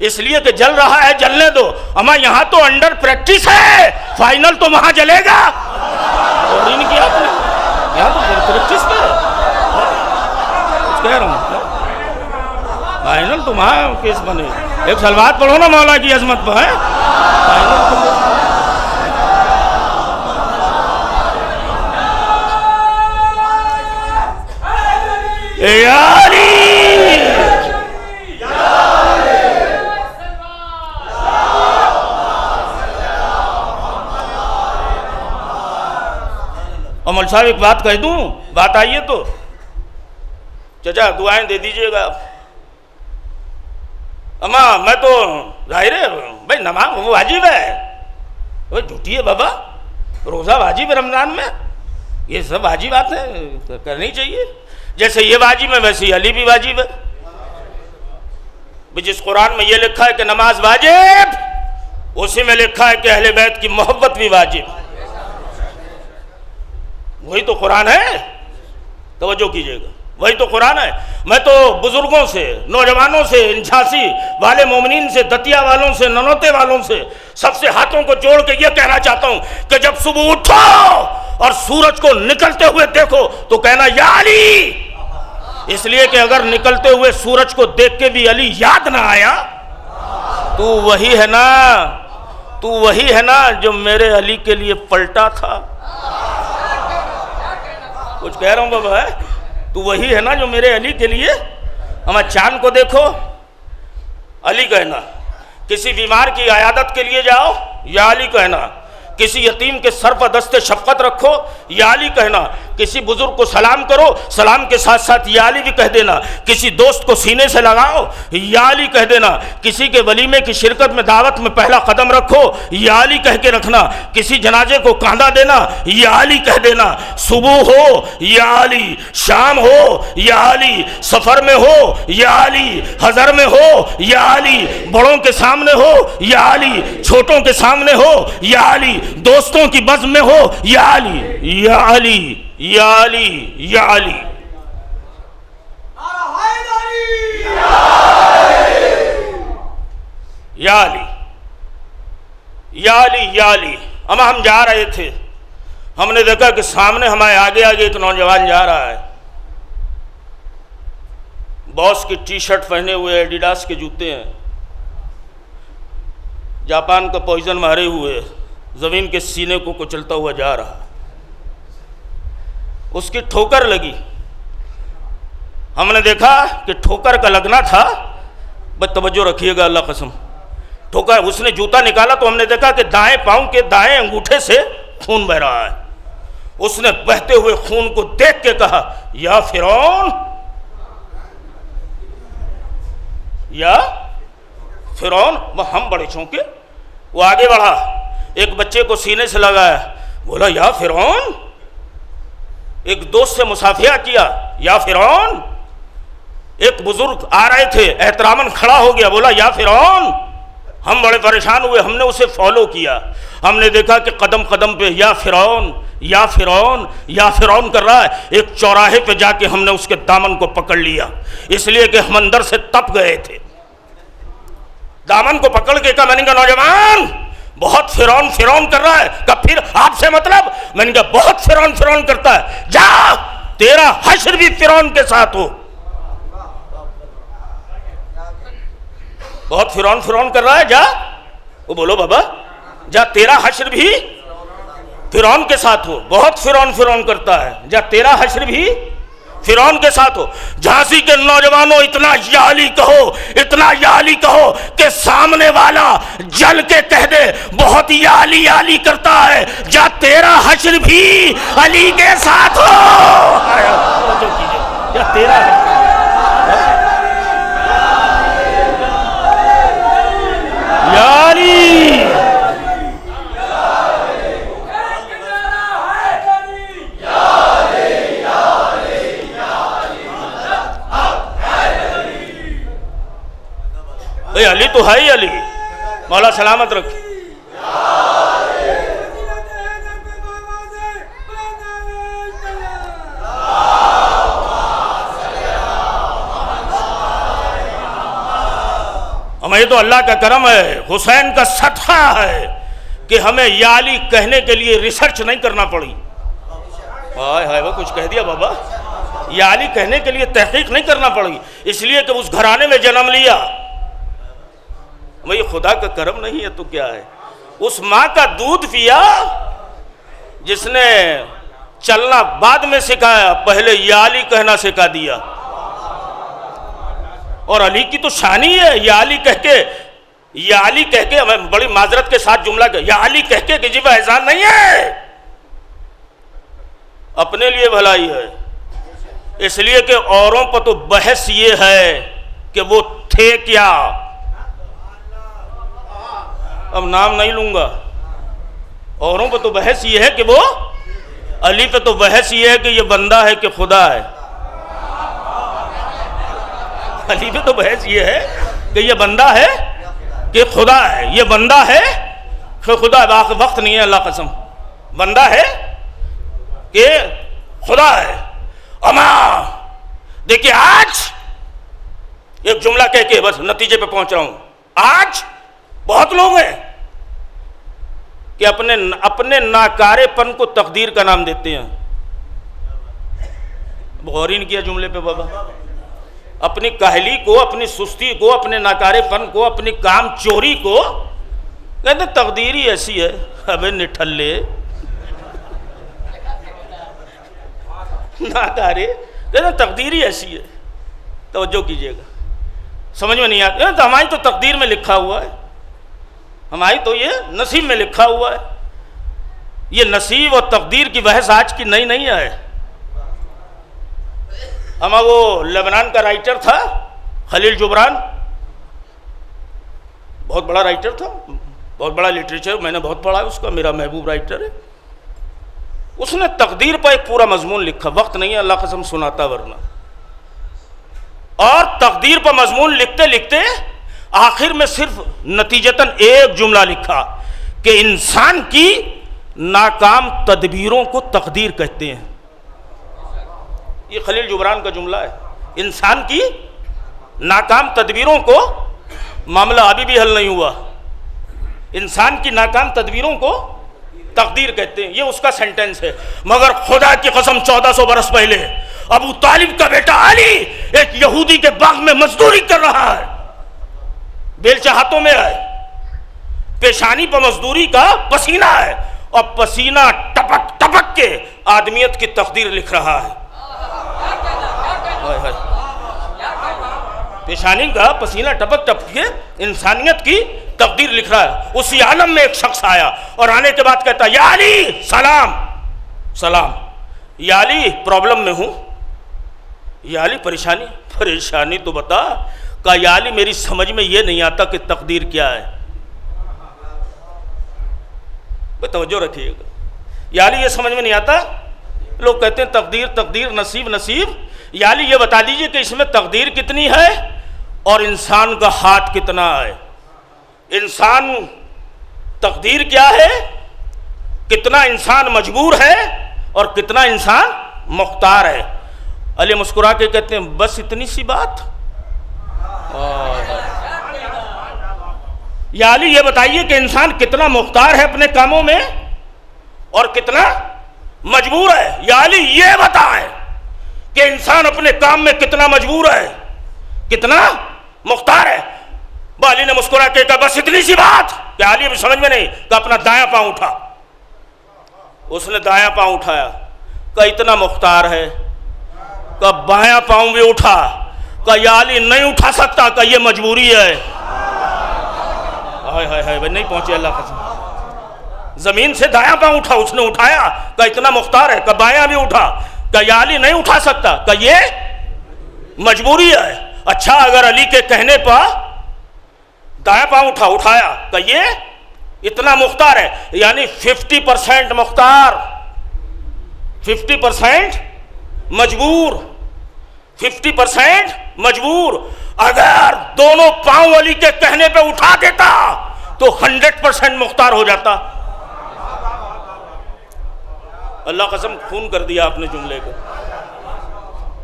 اس لیے کہ جل رہا ہے جلنے دو. اما یہاں تو انڈر پریکٹس ہے, فائنل تو وہاں جلے گا. اور نہیں کیا آپ نے, یہاں تو پریکٹس پہ کچھ کہہ رہا ہوں, فائنل تو وہاں کیس بنے. ایک سلوات پڑھو نا مولا کی عظمت پر ہے. مول صاحب ایک بات کہہ دوں, بات آئیے تو چچا دعائیں دے دیجئے گا. اما میں تو ظاہر ہے بھائی نماز وہ واجب ہے, وہ جھوٹی ہے بابا, روزہ واجب ہے رمضان میں, یہ سب واجب باتیں کرنی چاہیے. جیسے یہ واجب ہے ویسے ہی علی بھی واجب ہے. جس قرآن میں یہ لکھا ہے کہ نماز واجب, اسی میں لکھا ہے کہ اہل بیت کی محبت بھی واجب. وہی تو قرآن ہے, توجہ کیجئے گا, وہی تو قرآن ہے. میں تو بزرگوں سے, نوجوانوں سے, جھانسی والے مومنین سے, دتیا والوں سے, ننوتے والوں سے, سب سے ہاتھوں کو جوڑ کے یہ کہنا چاہتا ہوں کہ جب صبح اٹھو اور سورج کو نکلتے ہوئے دیکھو تو کہنا یا علی. اس لیے کہ اگر نکلتے ہوئے سورج کو دیکھ کے بھی علی یاد نہ آیا تو وہی ہے نا, تو وہی ہے نا جو میرے علی کے لیے پلٹا تھا. کچھ کہہ رہا ہوں بابا, ہے تو وہی ہے نا جو میرے علی کے لیے. ہمیں چاند کو دیکھو, علی کہنا. کسی بیمار کی عیادت کے لیے جاؤ, یا علی کہنا. کسی یتیم کے سر پر دست شفقت رکھو, یا علی کہنا. کسی بزرگ کو سلام کرو, سلام کے ساتھ ساتھ یا علی بھی کہہ دینا. کسی دوست کو سینے سے لگاؤ, یا علی کہہ دینا. کسی کے ولیمے کی شرکت میں دعوت میں پہلا قدم رکھو, یا علی کہہ کے رکھنا. کسی جنازے کو کاندھا دینا, یا علی کہہ دینا. صبح ہو یا علی, شام ہو یا علی, سفر میں ہو یا علی, حضر میں ہو یا علی, بڑوں کے سامنے ہو یا علی, چھوٹوں کے سامنے ہو یا علی, دوستوں کی بزم میں ہو یا علی, یا علی, یا علی, یا علی. یا علی, یا علی, یا علی. اما ہم جا رہے تھے, ہم نے دیکھا کہ سامنے ہمارے آگے آگے ایک نوجوان جا رہا ہے. باس کی ٹی شرٹ پہنے ہوئے, ایڈیڈاس کے جوتے ہیں, جاپان کا پوائزن مارے ہوئے, زمین کے سینے کو کچلتا ہوا جا رہا. اس کی ٹھوکر لگی. ہم نے دیکھا کہ ٹھوکر کا لگنا تھا, بس توجہ رکھیے گا اللہ قسم, ٹھوکر. اس نے جوتا نکالا تو ہم نے دیکھا کہ دائیں پاؤں کے دائیں انگوٹھے سے خون بہ رہا ہے. اس نے بہتے ہوئے خون کو دیکھ کے کہا یا فرعون, یا فرعون. ہم بڑے چونکے, وہ آگے بڑھا, ایک بچے کو سینے سے لگایا, بولا یا فرعون. ایک دوست سے مصافحہ کیا, یا فرعون. ایک بزرگ آ رہے تھے, احتراماً کھڑا ہو گیا, بولا یا فرعون. ہم بڑے پریشان ہوئے, ہم نے اسے فالو کیا. ہم نے دیکھا کہ قدم قدم پہ یا فرعون, یا فرعون, یا فرعون کر رہا ہے. ایک چوراہے پہ جا کے ہم نے اس کے دامن کو پکڑ لیا, اس لیے کہ ہم اندر سے تپ گئے تھے. دامن کو پکڑ کے کہا, میں نے کہا نوجوان بہت فرعون فرعون کر رہا ہے. کہ پھر آپ سے مطلب؟ میں نے کہا بہت فرعون فرعون کرتا ہے, جا تیرا حشر بھی فرعون کے ساتھ ہو. بہت فرعون فرعون کر رہا ہے, جا. وہ بولو بابا, جا تیرا حشر بھی فرعون کے ساتھ ہو. بہت فرعون فرعون کرتا ہے, جا تیرا حشر بھی فرعون کے ساتھ ہو. جھانسی کے نوجوانوں اتنا یا علی کہو, اتنا یا علی کہو کہ سامنے والا جل کے کہہ دے بہت یا علی علی کرتا ہے, جا تیرا حشر بھی علی کے ساتھ ہو. جا تیرا یا علی. علی تو ہے ہی علی, مولا سلامت رکھ. ہمیں یہ تو اللہ کا کرم ہے, حسین کا صدقہ ہے کہ ہمیں یا علی کہنے کے لیے ریسرچ نہیں کرنا پڑی. ہائے ہائے, وہ کچھ کہہ دیا بابا. یا علی کہنے کے لیے تحقیق نہیں کرنا پڑی, اس لیے کہ اس گھرانے میں جنم لیا. بھئی خدا کا کرم نہیں ہے تو کیا ہے؟ اس ماں کا دودھ پیا جس نے چلنا بعد میں سکھایا، پہلے یا علی کہنا سکھا دیا. اور علی کی تو شان ہی ہے یا علی کہہ کے میں بڑی معذرت کے ساتھ جملہ کہ یا علی کہہ کے جی وہ احسان نہیں ہے، اپنے لیے بھلائی ہے. اس لیے کہ اوروں پر تو بحث یہ ہے کہ وہ تھے کیا. اب نام نہیں لوں گا. اوروں پہ تو بحث یہ ہے کہ وہ، علی پہ تو بحث یہ ہے کہ یہ بندہ ہے کہ خدا ہے. علی پہ تو بحث یہ ہے کہ یہ بندہ ہے کہ خدا ہے. یہ بندہ ہے کہ خدا ہے. وقت نہیں ہے اللہ قسم. بندہ ہے کہ خدا ہے. اما دیکھیے آج ایک جملہ کہہ کے بس نتیجے پہ پہنچ رہا ہوں. آج بہت لوگ ہیں کہ اپنے ناکارے پن کو تقدیر کا نام دیتے ہیں. غور ہی نہیں کیا جملے پہ بابا. اپنی کاہلی کو، اپنی سستی کو، اپنے ناکارے پن کو، اپنی کام چوری کو کہتے ہیں تقدیر ہی ایسی ہے. ابے نٹھلے ناکارے کہتے ہیں تقدیر ہی ایسی ہے. توجہ کیجئے گا، سمجھ میں نہیں آتا. تو ہماری تو تقدیر میں لکھا ہوا ہے، ہماری تو یہ نصیب میں لکھا ہوا ہے. یہ نصیب اور تقدیر کی بحث آج کی نئی نہیں ہے. ہمارا وہ لبنان کا رائٹر تھا خلیل جبران، بہت بڑا رائٹر تھا، بہت بڑا لٹریچر، میں نے بہت پڑھا ہے اس کا، میرا محبوب رائٹر ہے. اس نے تقدیر پر ایک پورا مضمون لکھا. وقت نہیں ہے اللہ قسم سناتا ورنہ. اور تقدیر پر مضمون لکھتے لکھتے آخر میں صرف نتیجتاً ایک جملہ لکھا کہ انسان کی ناکام تدبیروں کو تقدیر کہتے ہیں. یہ خلیل جبران کا جملہ ہے. انسان کی ناکام تدبیروں کو، معاملہ ابھی بھی حل نہیں ہوا، انسان کی ناکام تدبیروں کو تقدیر کہتے ہیں. یہ اس کا سینٹنس ہے. مگر خدا کی قسم 1400 برس پہلے ابو طالب کا بیٹا علی ایک یہودی کے باغ میں مزدوری کر رہا ہے. بیلچہ ہاتھوں میں ہے، پیشانی پر مزدوری کا پسینہ ہے، اور پسینہ ٹپک ٹپک کے آدمیت کی تقدیر لکھ رہا ہے. پیشانی کا پسینہ ٹپک ٹپک کے انسانیت کی تقدیر لکھ رہا ہے. اسی عالم میں ایک شخص آیا اور آنے کے بعد کہتا یا علی سلام سلام. یا علی پرابلم میں ہوں. یا علی پریشانی تو بتا. کہا یا علی میری سمجھ میں یہ نہیں آتا کہ تقدیر کیا ہے. توجہ رکھیے گا. یا علی یہ سمجھ میں نہیں آتا. لوگ کہتے ہیں تقدیر تقدیر، نصیب نصیب. یا علی یہ بتا دیجئے کہ اس میں تقدیر کتنی ہے اور انسان کا ہاتھ کتنا ہے. انسان تقدیر کیا ہے، کتنا انسان مجبور ہے اور کتنا انسان مختار ہے. علی مسکرا کے کہتے ہیں بس اتنی سی بات. یا علی یہ بتائیے کہ انسان کتنا مختار ہے اپنے کاموں میں اور کتنا مجبور ہے. یا علی یہ بتائیں کہ انسان اپنے کام میں کتنا مجبور ہے، کتنا مختار ہے. علی نے مسکرا کے کہا بس اتنی سی بات. کہ علی بھی سمجھ میں نہیں. کہ اپنا دایاں پاؤں اٹھا. اس نے دایاں پاؤں اٹھایا. کہ اتنا مختار ہے. کہ بایاں پاؤں بھی اٹھا. کہ یا علی نہیں اٹھا سکتا. کہ یہ مجبوری ہے. ہائے ہائے ہائے نہیں پہنچے اللہ قسم. زمین سے دایاں پاؤں اٹھا. اس نے اٹھایا. کہ اتنا مختار ہے. کہ بایاں بھی اٹھا. کہ یا علی نہیں اٹھا سکتا. کہ یہ مجبوری ہے. اچھا اگر علی کے کہنے پر دایاں پاؤں اٹھایا کہ یہ اتنا مختار ہے، یعنی 50% مختار، 50% مجبور، 50% مجبور. اگر دونوں پاؤں علی کے کہنے پہ اٹھا دیتا تو 100% مختار ہو جاتا. اللہ قسم خون کر دیا آپ نے جملے کو.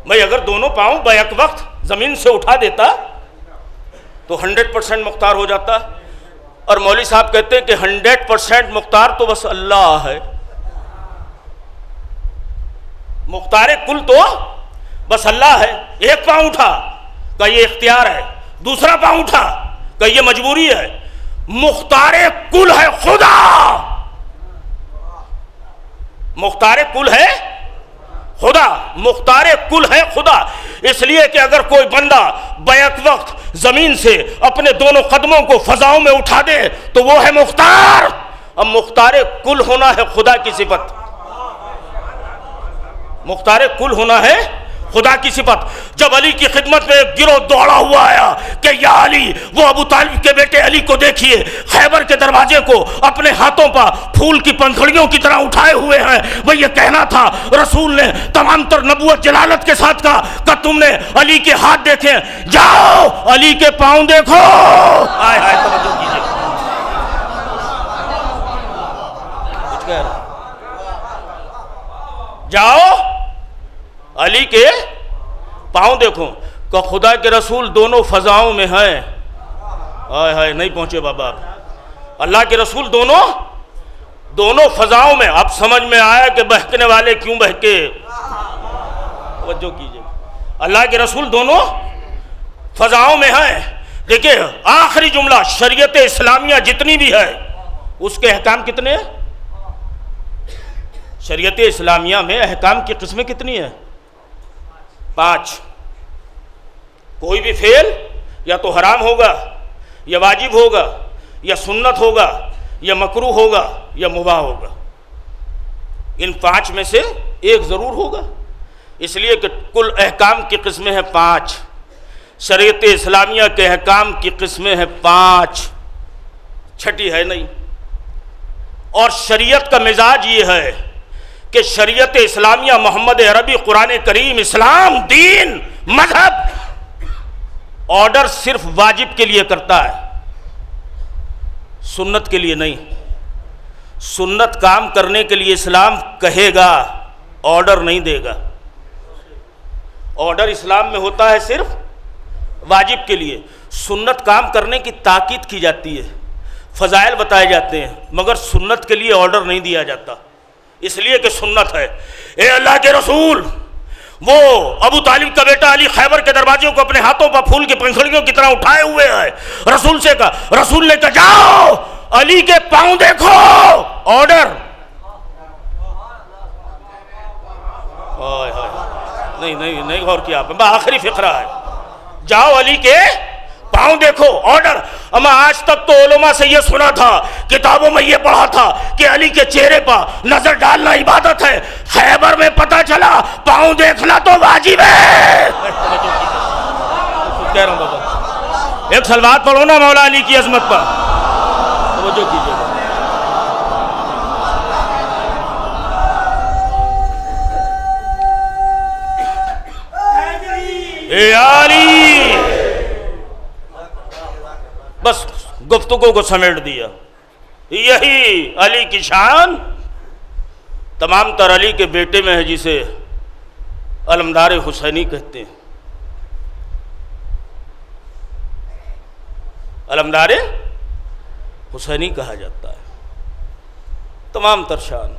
بھائی اگر دونوں پاؤں بیک وقت زمین سے اٹھا دیتا تو 100% مختار ہو جاتا. اور مولوی صاحب کہتے ہیں کہ 100% مختار تو بس اللہ ہے. مختار کل تو بس اللہ ہے. ایک پاؤں اٹھا کہ یہ اختیار ہے، دوسرا پاؤں اٹھا کہ یہ مجبوری ہے، مختار کل ہے خدا، مختار کل ہے خدا، مختار کل ہے خدا. اس لیے کہ اگر کوئی بندہ بیک وقت زمین سے اپنے دونوں قدموں کو فضاؤں میں اٹھا دے تو وہ ہے مختار. اب مختار کل ہونا ہے خدا کی صفت، مختار کل ہونا ہے خدا کی صفت. جب علی کی خدمت میں ایک گروہ دوڑا ہوا آیا کہ یا علی، وہ ابو طالب کے بیٹے علی کو دیکھیے، خیبر کے دروازے کو اپنے ہاتھوں پر پھول کی پنکھڑیوں کی طرح اٹھائے ہوئے ہیں. وہ یہ کہنا تھا، رسول نے تمام تر نبوت جلالت کے ساتھ کہا کہ تم نے علی کے ہاتھ دیکھے، جاؤ علی کے پاؤں دیکھو. آئے آئے توجہ کیجئے، کچھ کہہ رہا، جاؤ علی کے پاؤں دیکھو. کہ خدا کے رسول دونوں فضاؤں میں ہیں. آئے ہائے نہیں پہنچے بابا. اللہ کے رسول دونوں فضاؤں میں. اب سمجھ میں آیا کہ بہکنے والے کیوں بہکے. توجہ کیجئے، اللہ کے رسول دونوں فضاؤں میں ہیں. دیکھیں آخری جملہ، شریعت اسلامیہ جتنی بھی ہے اس کے احکام کتنے ہیں؟ شریعت اسلامیہ میں احکام کی قسمیں کتنی ہیں؟ 5. کوئی بھی فعل یا تو حرام ہوگا، یا واجب ہوگا، یا سنت ہوگا، یا مکروہ ہوگا، یا مباح ہوگا. ان 5 میں سے ایک ضرور ہوگا. اس لیے کہ کل احکام کی قسمیں ہیں 5. شریعت اسلامیہ کے احکام کی قسمیں ہیں 5، چھٹی ہے نہیں. اور شریعت کا مزاج یہ ہے کہ شریعت اسلامیہ محمد عربی قرآن کریم اسلام دین مذہب آرڈر صرف واجب کے لیے کرتا ہے، سنت کے لیے نہیں. سنت کام کرنے کے لیے اسلام کہے گا، آرڈر نہیں دے گا. آرڈر اسلام میں ہوتا ہے صرف واجب کے لیے. سنت کام کرنے کی تاکید کی جاتی ہے، فضائل بتائے جاتے ہیں، مگر سنت کے لیے آرڈر نہیں دیا جاتا، اس لیے کہ سنت ہے. اے اللہ کے رسول، وہ ابو طالب کا بیٹا علی خیبر کے دروازوں کو اپنے ہاتھوں پر پھول کی پنکھڑیوں کی طرح اٹھائے ہوئے ہے. رسول سے کہا، رسول نے کہا جاؤ علی کے پاؤں دیکھو. آرڈر. نہیں غور کیا آپ، آخری فقرہ ہے، جاؤ علی کے پاؤں دیکھو. آرڈر. اما آج تک تو علماء سے یہ سنا تھا، کتابوں میں یہ پڑھا تھا کہ علی کے چہرے پر نظر ڈالنا عبادت ہے. خیبر میں پتہ چلا پاؤں دیکھنا تو واجب ہے. کہہ رہا ہوں بابا، ایک صلوات پڑھو نا مولا علی کی عظمت پر. توجہ کیجیے. اے علی، بس گفتگو کو سمیٹ دیا. یہی علی کی شان تمام تر علی کے بیٹے میں ہے، جسے علمدار حسینی کہتے ہیں. علمدار حسینی کہا جاتا ہے. تمام تر شان،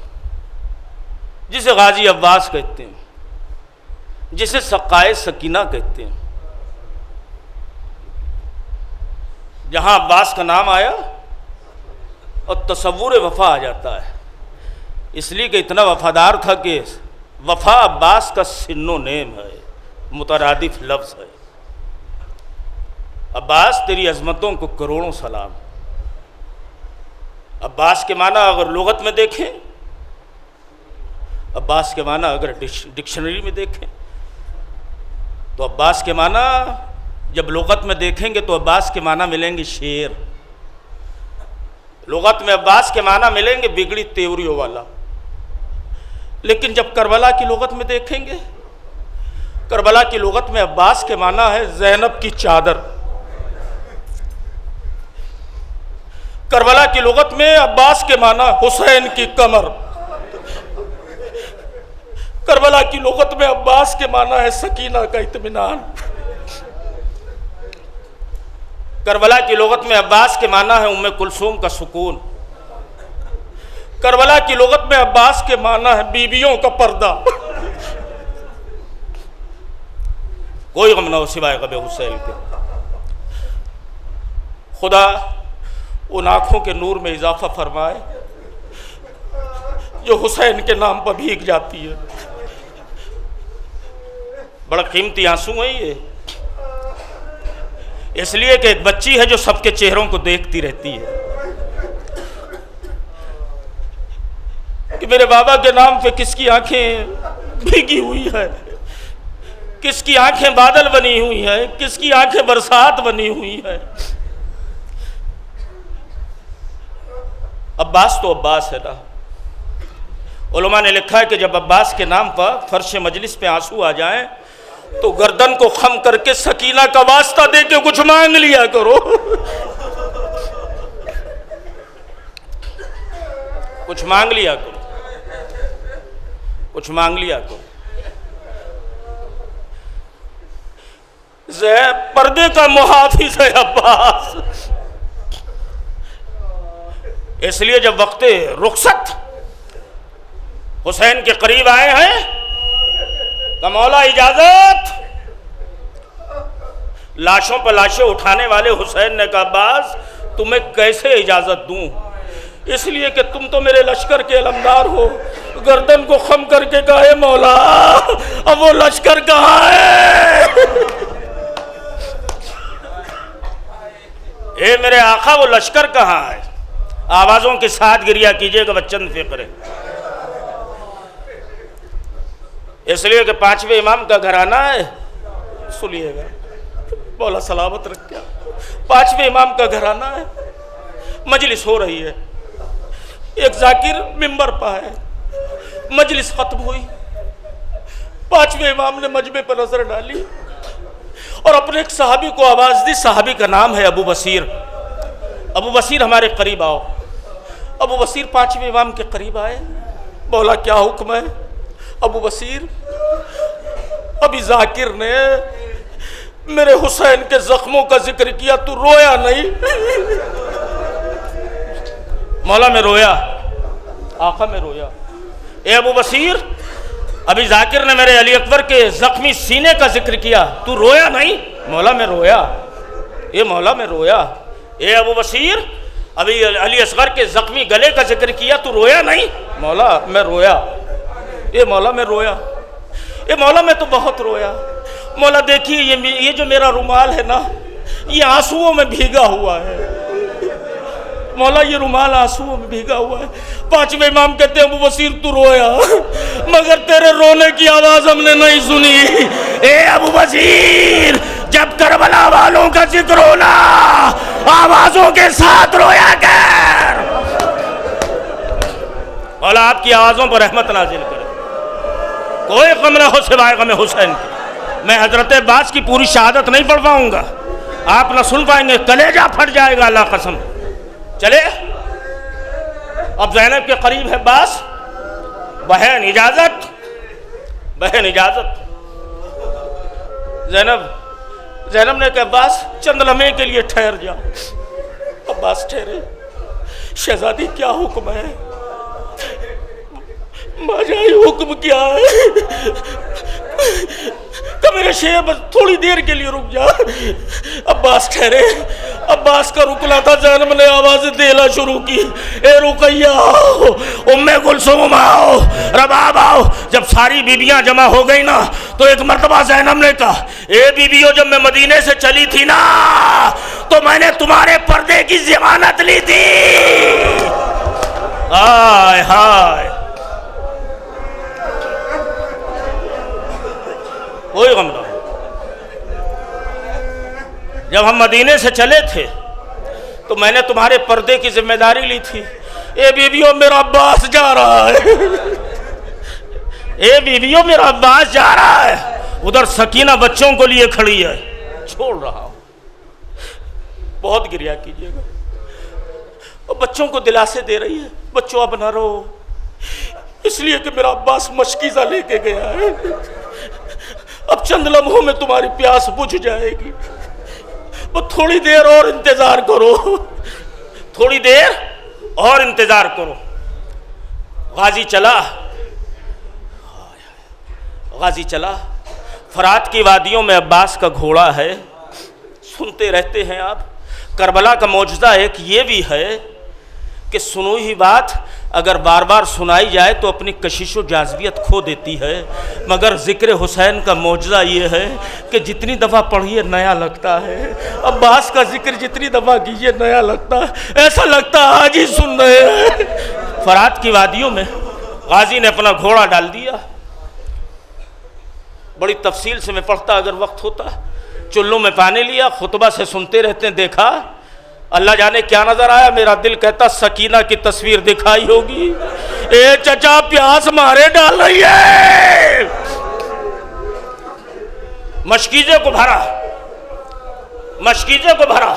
جسے غازی عباس کہتے ہیں، جسے سقائے سکینہ کہتے ہیں. جہاں عباس کا نام آیا اور تصور وفا آ جاتا ہے، اس لیے کہ اتنا وفادار تھا کہ وفا عباس کا سن و نیم ہے، مترادف لفظ ہے. عباس تیری عظمتوں کو کروڑوں سلام. عباس کے معنی اگر لغت میں دیکھیں، عباس کے معنی اگر ڈکشنری میں دیکھیں تو عباس کے معنی جب لغت میں دیکھیں گے تو عباس کے معنی ملیں گے شیر. لغت میں عباس کے معنی ملیں گے بگڑی تیوریوں والا. لیکن جب کربلا کی لغت میں دیکھیں گے، کربلا کی لغت میں عباس کے معنی ہے زینب کی چادر. کربلا کی لغت میں عباس کے معنی حسین کی کمر. کربلا کی لغت میں عباس کے معنی ہے سکینہ کا اطمینان. کربلا کی لغت میں عباس کے معنی ہے ام کلثوم کا سکون. کربلا کی لغت میں عباس کے معنی ہے بیویوں کا پردہ. کوئی غم نہ ہو سوائے غم حسین کے. خدا ان آنکھوں کے نور میں اضافہ فرمائے جو حسین کے نام پر بھیگ جاتی ہے۔ بڑا قیمتی آنسو ہے یہ، اس لیے کہ ایک بچی ہے جو سب کے چہروں کو دیکھتی رہتی ہے کہ میرے بابا کے نام پہ کس کی آنکھیں بھیگی ہوئی ہے، کس کی آنکھیں بادل بنی ہوئی ہے، کس کی آنکھیں برسات بنی ہوئی ہے۔ عباس تو عباس ہے نا۔ علماء نے لکھا ہے کہ جب عباس کے نام پر فرش مجلس پہ آنسو آ جائیں تو گردن کو خم کر کے سکینہ کا واسطہ دے کے کچھ مانگ لیا کرو، کچھ مانگ لیا کرو، کچھ مانگ لیا کرو۔ پردے کا محافظ ہے عباس، اس لیے جب وقت رخصت حسین کے قریب آئے ہیں کہ مولا اجازت، لاشوں پر لاشیں اٹھانے والے حسین نے کہا عباس تمہیں کیسے اجازت دوں، اس لیے کہ تم تو میرے لشکر کے علمدار ہو۔ گردن کو خم کر کے کہا اے مولا اب وہ لشکر کہاں ہے؟ اے میرے آقا وہ لشکر کہاں ہے؟ آوازوں کے ساتھ گریہ کیجئے گا بچن فکر ہے، اس لیے کہ 5ویں امام کا گھرانہ ہے، سنیے گا مولا سلامت رکھے، 5ویں امام کا گھرانہ ہے، مجلس ہو رہی ہے، ایک ذاکر ممبر پہ ہے، مجلس ختم ہوئی، 5ویں امام نے مجمع پر نظر ڈالی اور اپنے ایک صحابی کو آواز دی، صحابی کا نام ہے ابو بصیر۔ ابو بصیر ہمارے قریب آؤ۔ ابو بصیر 5ویں امام کے قریب آئے، مولا کیا حکم ہے؟ ابو بصیر ابھی ذاکر نے میرے حسین کے زخموں کا ذکر کیا، تو رویا نہیں؟ مولا میں رویا، آقا میں رویا۔ اے ابو بصیر ابھی ذاکر نے میرے علی اکبر کے زخمی سینے کا ذکر کیا، تو رویا نہیں؟ مولا میں رویا، اے مولا میں رویا۔ اے ابو بصیر ابھی علی اصغر کے زخمی گلے کا ذکر کیا، تو رویا نہیں؟ مولا میں رویا، اے مولا میں رویا، اے مولا میں تو بہت رویا۔ مولا دیکھیے یہ جو میرا رومال ہے نا یہ آنسوؤں میں بھیگا ہوا ہے، مولا یہ رومال آنسوؤں میں بھیگا ہوا ہے۔ 5ویں امام کہتے ہیں ابو بصیر تو رویا مگر تیرے رونے کی آواز ہم نے نہیں سنی۔ اے ابو بصیر جب کربلا والوں کا ذکر ہونا آوازوں کے ساتھ رویا کر، مولا آپ کی آوازوں پر رحمت نازل کرے، کوئی غم نہ ہو سوائے غم حسین کی۔ میں حضرت عباس کی پوری شہادت نہیں پڑھ پاؤں گا، آپ نہ سن پائیں گے، کلیجہ پھٹ جائے گا اللہ قسم۔ چلے اب زینب کے قریب ہے عباس، بہن اجازت، بہن اجازت۔ زینب نے کہا عباس چند لمحے کے لیے ٹھہر جاؤ۔ عباس ٹھہرے۔ شہزادی کیا حکم ہے؟ ماجائی حکم کیا ہے کہ میرے شیخ بس تھوڑی دیر کے لیے رک جا۔ عباس ٹھہرے۔ عباس کا رکنا تھا، زینب نے آوازیں دینا شروع کی، اے رقیہ آؤ، ام کلثوم آؤ، رباب آؤ۔ جب ساری بیویاں جمع ہو گئی نا تو ایک مرتبہ زینب نے کہا اے بیویوں جب میں مدینے سے چلی تھی نا تو میں نے تمہارے پردے کی ضمانت لی تھی۔ ہائے ہائے، کوئی غم نہ۔ جب ہم مدینے سے چلے تھے تو میں نے تمہارے پردے کی ذمہ داری لی تھی۔ اے بیویوں میرا عباس جا رہا ہے، اے بیویوں میرا عباس جا رہا ہے۔ ادھر سکینہ بچوں کو لیے کھڑی ہے، چھوڑ رہا ہوں، بہت گریہ کیجیے گا۔ اور بچوں کو دلاسے دے رہی ہے، بچوں اب نہ رو، اس لیے کہ میرا عباس مشکیزہ لے کے گیا ہے، اب چند لمحوں میں تمہاری پیاس بجھ جائے گی، وہ تھوڑی دیر اور انتظار کرو، تھوڑی دیر اور انتظار کرو۔ غازی چلا، غازی چلا، فرات کی وادیوں میں عباس کا گھوڑا ہے، سنتے رہتے ہیں آپ، کربلا کا معجزہ ایک یہ بھی ہے کہ سنوئی ہوئی بات اگر بار بار سنائی جائے تو اپنی کشش و جاذبیت کھو دیتی ہے، مگر ذکر حسین کا معجزہ یہ ہے کہ جتنی دفعہ پڑھیے نیا لگتا ہے۔ عباس کا ذکر جتنی دفعہ کیجیے نیا لگتا ہے، ایسا لگتا ہے آج ہی سن رہے ہیں۔ فرات کی وادیوں میں غازی نے اپنا گھوڑا ڈال دیا، بڑی تفصیل سے میں پڑھتا اگر وقت ہوتا، چلوں میں پانی لیا، خطبہ سے سنتے رہتے ہیں، دیکھا اللہ جانے کیا نظر آیا، میرا دل کہتا سکینہ کی تصویر دکھائی ہوگی، اے چچا پیاس مارے ڈال رہی ہے۔ مشکیزے کو بھرا، مشکیزے کو بھرا،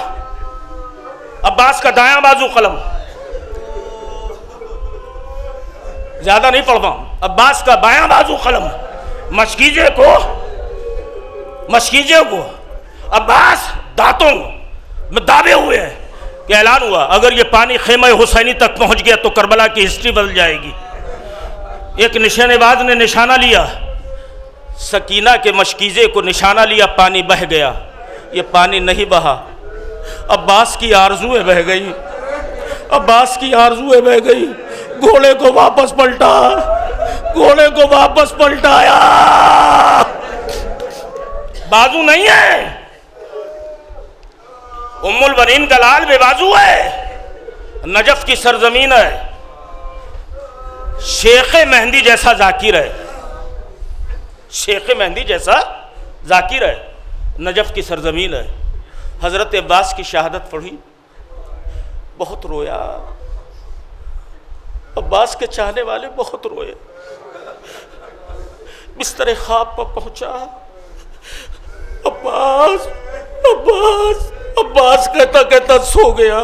عباس کا دایاں بازو قلم، زیادہ نہیں پڑھ پاؤں، عباس کا بایاں بازو قلم، مشکیزے کو عباس دانتوں میں دابے ہوئے ہیں کہ اعلان ہوا اگر یہ پانی خیمہ حسینی تک پہنچ گیا تو کربلا کی ہسٹری بدل جائے گی۔ ایک نشانے باز نے نشانہ لیا، سکینہ کے مشکیزے کو نشانہ لیا، پانی بہہ گیا، یہ پانی نہیں بہا، عباس کی آرزویں بہہ گئی، عباس کی آرزویں بہہ گئی، گھوڑے کو واپس پلٹا، گھوڑے کو واپس پلٹایا، بازو نہیں ہے، ام البنین کا لال بے بازو ہے، نجف کی سرزمین ہے، شیخ مہندی جیسا ذاکر ہے، شیخ مہندی جیسا ذاکر ہے، نجف کی سرزمین ہے۔ حضرت عباس کی شہادت پڑھی، بہت رویا، عباس کے چاہنے والے بہت روئے، بستر خواب پر پہنچا، عباس عباس عباس کہتا کہتا سو گیا۔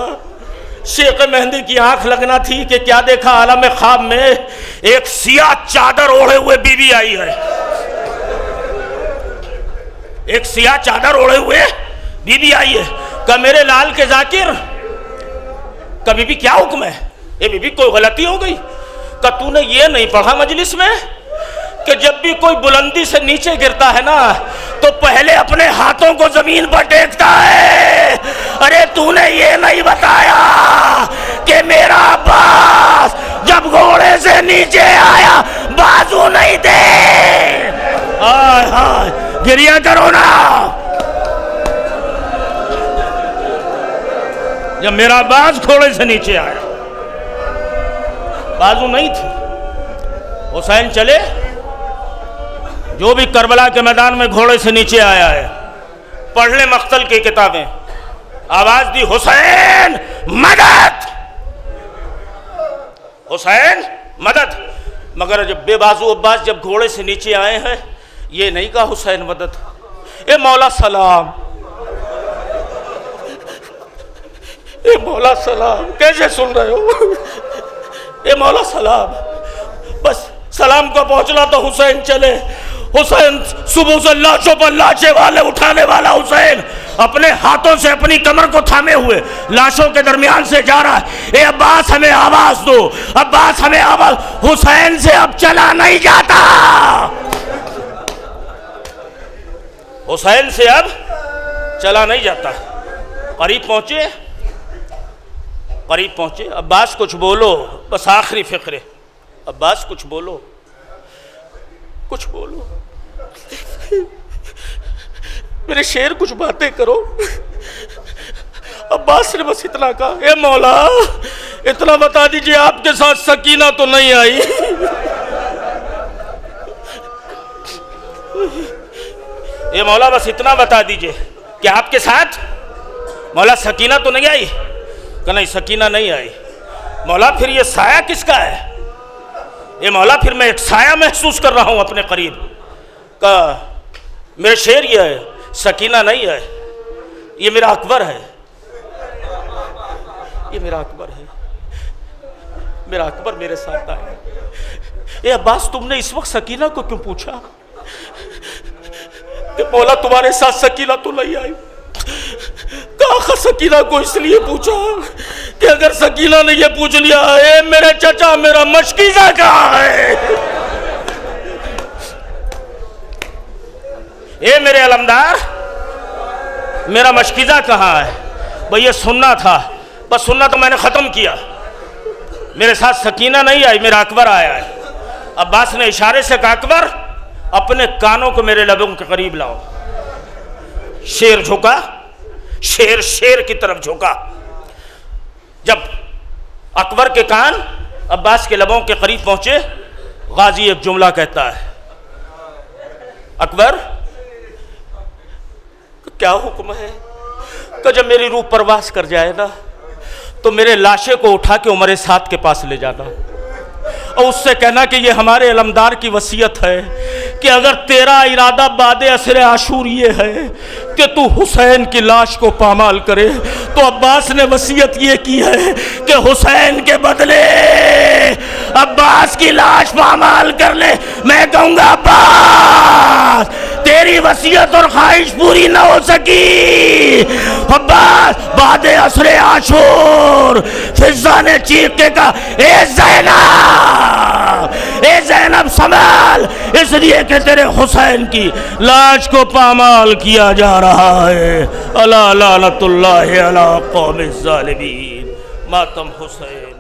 شیخ مہندی کی آنکھ لگنا تھی کہ کیا دیکھا، عالم خواب میں ایک سیاہ چادر اوڑھے ہوئے بی بی آئی ہے، ایک سیاہ چادر اوڑھے ہوئے بی بی آئی ہے، کہ میرے لال کے ذاکر کا بی بی کیا حکم ہے، یہ بی بی کوئی غلطی ہو گئی، کہ تو نے یہ نہیں پڑھا مجلس میں کہ جب بھی کوئی بلندی سے نیچے گرتا ہے نا تو پہلے اپنے ہاتھوں کو زمین پر ٹیکتا ہے؟ ارے تو نے یہ نہیں بتایا کہ میرا عباس جب گھوڑے سے نیچے آیا بازو نہیں دے، ہائے ہائے گریہ کرو نا، جب میرا عباس گھوڑے سے نیچے آیا بازو نہیں تھی۔ حسین چلے، جو بھی کربلا کے میدان میں گھوڑے سے نیچے آیا ہے پڑھ لے مقتل کی کتابیں، آواز دی حسین مدد، حسین مدد، مگر جب بے بازو عباس جب گھوڑے سے نیچے آئے ہیں یہ نہیں کہا حسین مدد، اے مولا سلام، اے مولا سلام، کیسے سن رہے ہو، اے مولا سلام، بس سلام کو پہنچنا تو حسین چلے، حسین صبح سے لاشوں پر لاشیں والے اٹھانے والا حسین اپنے ہاتھوں سے اپنی کمر کو تھامے ہوئے لاشوں کے درمیان سے جا رہا ہے، اے عباس ہمیں آواز دو، عباس ہمیں آواز، حسین سے اب چلا نہیں جاتا، حسین سے اب چلا نہیں جاتا۔ قریب پہنچے، عباس کچھ بولو، بس آخری فقرے، عباس کچھ بولو، کچھ بولو، میرے شیر کچھ باتیں کرو۔ عباس نے بس اتنا کہا، اے مولا اتنا بتا دیجئے آپ کے ساتھ سکینہ تو نہیں آئی؟ اے مولا بس اتنا بتا دیجئے کہ آپ کے ساتھ مولا سکینہ تو نہیں آئی؟ کہ نہیں سکینہ نہیں آئی۔ مولا پھر یہ سایہ کس کا ہے؟ اے مولا پھر میں ایک سایہ محسوس کر رہا ہوں اپنے قریب، کہ میرے شعر یہ ہے، سکینہ نہیں ہے، یہ میرا اکبر ہے، یہ میرا اکبر ہے، میرا اکبر میرے ساتھ آیا۔ اے عباس تم نے اس وقت سکینہ کو کیوں پوچھا؟ کہ مولا تمہارے ساتھ سکینہ تو نہیں آئی۔ کہا سکینہ کو اس لیے پوچھا کہ اگر سکینہ نے یہ پوچھ لیا اے میرے چچا میرا مشکیزہ کہاں ہے، اے میرے علمدار میرا مشکیزہ کہاں ہے، بھئی یہ سننا تھا، بس سننا تو میں نے ختم کیا. میرے ساتھ سکینہ نہیں آئی، میرا اکبر آیا ہے. عباس نے اشارے سے کہا اکبر اپنے کانوں کو میرے لبوں کے قریب لاؤ. شیر جھکا، شیر کی طرف جھکا. جب اکبر کے کان عباس کے لبوں کے قریب پہنچے، غازی ایک جملہ کہتا ہے، اکبر کیا حکم ہے کہ جب میری روح پرواز کر جائے نا تو میرے لاشے کو اٹھا کے عمر سعد کے پاس لے جانا اور اس سے کہنا کہ یہ ہمارے علمدار کی وصیت ہے کہ اگر تیرا ارادہ بعد عصر عاشور یہ ہے کہ تو حسین کی لاش کو پامال کرے تو عباس نے وصیت یہ کی ہے کہ حسین کے بدلے عباس کی لاش پامال کر لے. میں کہوں گا عباس تیری وصیت اور خواہش پوری نہ ہو سکی. عباس بعد عصر عاشور فضہ نے چیخ کے کہا اے زینب سنبھال، اس لیے کہ تیرے حسین کی لاش کو پامال کیا جا رہا ہے. الا لعنت اللہ علی قوم الظالمین. ماتم حسین.